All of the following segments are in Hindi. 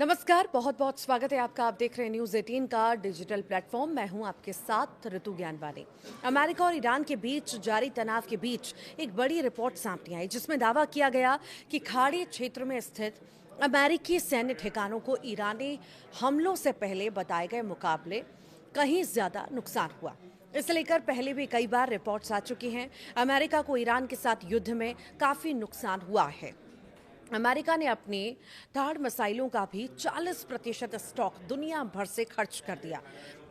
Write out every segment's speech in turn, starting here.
नमस्कार, बहुत बहुत स्वागत है आपका। आप देख रहे हैं न्यूज़ 18 का डिजिटल प्लेटफॉर्म। मैं हूं आपके साथ ऋतु ज्ञानवानी। अमेरिका और ईरान के बीच जारी तनाव के बीच एक बड़ी रिपोर्ट सामने आई जिसमें दावा किया गया कि खाड़ी क्षेत्र में स्थित अमेरिकी सैन्य ठिकानों को ईरानी हमलों से पहले बताए गए मुकाबले कहीं ज्यादा नुकसान हुआ। इसे लेकर पहले भी कई बार रिपोर्ट्स आ चुकी हैं। अमेरिका को ईरान के साथ युद्ध में काफी नुकसान हुआ है। अमेरिका ने अपने थाड़ मिसाइलों का भी 40% स्टॉक दुनिया भर से खर्च कर दिया।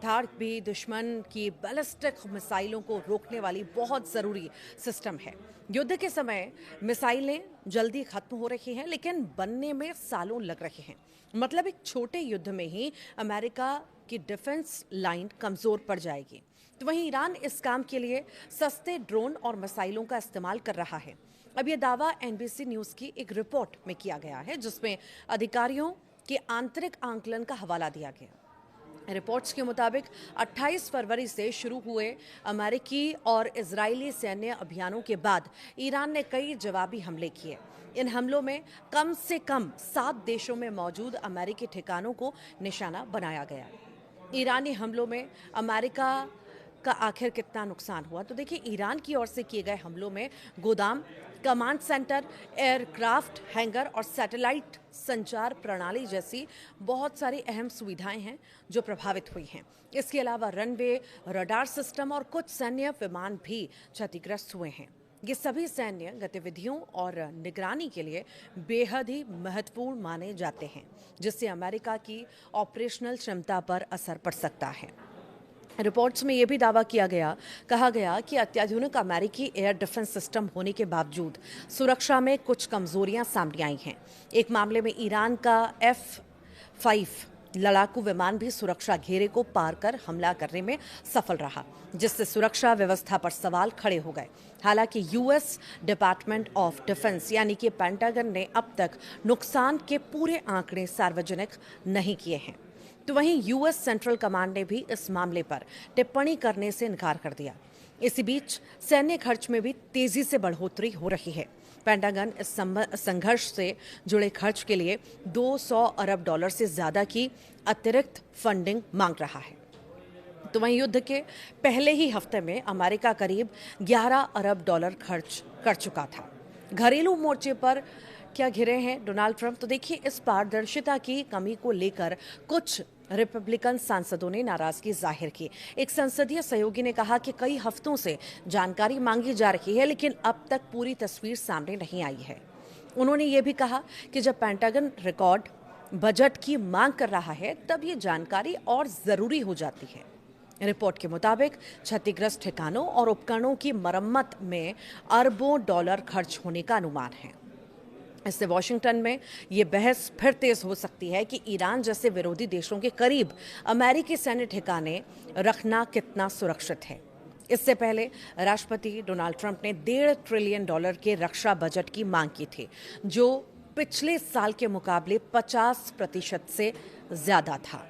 थाड़ भी दुश्मन की बैलिस्टिक मिसाइलों को रोकने वाली बहुत ज़रूरी सिस्टम है। युद्ध के समय मिसाइलें जल्दी खत्म हो रही हैं, लेकिन बनने में सालों लग रहे हैं। मतलब एक छोटे युद्ध में ही अमेरिका की डिफेंस लाइन कमज़ोर पड़ जाएगी। तो वहीं ईरान इस काम के लिए सस्ते ड्रोन और मिसाइलों का इस्तेमाल कर रहा है। अब ये दावा एनबीसी न्यूज की एक रिपोर्ट में किया गया है जिसमें अधिकारियों के आंतरिक आंकलन का हवाला दिया गया। रिपोर्ट्स के मुताबिक 28 फरवरी से शुरू हुए अमेरिकी और इजरायली सैन्य अभियानों के बाद ईरान ने कई जवाबी हमले किए। इन हमलों में कम से कम 7 देशों में मौजूद अमेरिकी ठिकानों को निशाना बनाया गया। ईरानी हमलों में अमेरिका का आखिर कितना नुकसान हुआ, तो देखिए ईरान की ओर से किए गए हमलों में गोदाम, कमांड सेंटर, एयरक्राफ्ट हैंगर और सैटेलाइट संचार प्रणाली जैसी बहुत सारी अहम सुविधाएं हैं जो प्रभावित हुई हैं। इसके अलावा रनवे, रडार सिस्टम और कुछ सैन्य विमान भी क्षतिग्रस्त हुए हैं। ये सभी सैन्य गतिविधियों और निगरानी के लिए बेहद ही महत्वपूर्ण माने जाते हैं, जिससे अमेरिका की ऑपरेशनल क्षमता पर असर पड़ सकता है। रिपोर्ट्स में यह भी दावा कहा गया कि अत्याधुनिक अमेरिकी एयर डिफेंस सिस्टम होने के बावजूद सुरक्षा में कुछ कमजोरियां सामने आई हैं। एक मामले में ईरान का F-5 लड़ाकू विमान भी सुरक्षा घेरे को पार कर हमला करने में सफल रहा, जिससे सुरक्षा व्यवस्था पर सवाल खड़े हो गए। हालांकि यूएस डिपार्टमेंट ऑफ डिफेंस यानी कि पेंटागन ने अब तक नुकसान के पूरे आंकड़े सार्वजनिक नहीं किए हैं। तो वहीं यूएस सेंट्रल कमांड ने भी इस मामले पर टिप्पणी करने से इनकार कर दिया। इसी बीच सैन्य खर्च में भी तेजी से बढ़ोतरी हो रही है। पेंटागन इस संघर्ष से जुड़े खर्च के लिए $200 अरब से ज्यादा की अतिरिक्त फंडिंग मांग रहा है। तो वहीं युद्ध के पहले ही हफ्ते में अमेरिका करीब $11 अरब खर्च कर चुका था। घरेलू मोर्चे पर क्या घिरे हैं डोनाल्ड ट्रंप, तो देखिए इस पारदर्शिता की कमी को लेकर कुछ रिपब्लिकन सांसदों ने नाराजगी जाहिर की। एक संसदीय सहयोगी ने कहा कि कई हफ्तों से जानकारी मांगी जा रही है, लेकिन अब तक पूरी तस्वीर सामने नहीं आई है। उन्होंने ये भी कहा कि जब पेंटागन रिकॉर्ड बजट की मांग कर रहा है, तब ये जानकारी और जरूरी हो जाती है। रिपोर्ट के मुताबिक क्षतिग्रस्त ठिकानों और उपकरणों की मरम्मत में अरबों डॉलर खर्च होने का अनुमान है। इससे वॉशिंगटन में ये बहस फिर तेज हो सकती है कि ईरान जैसे विरोधी देशों के करीब अमेरिकी सैन्य ठिकाने रखना कितना सुरक्षित है। इससे पहले राष्ट्रपति डोनाल्ड ट्रंप ने $1.5 ट्रिलियन के रक्षा बजट की मांग की थी, जो पिछले साल के मुकाबले 50% से ज्यादा था।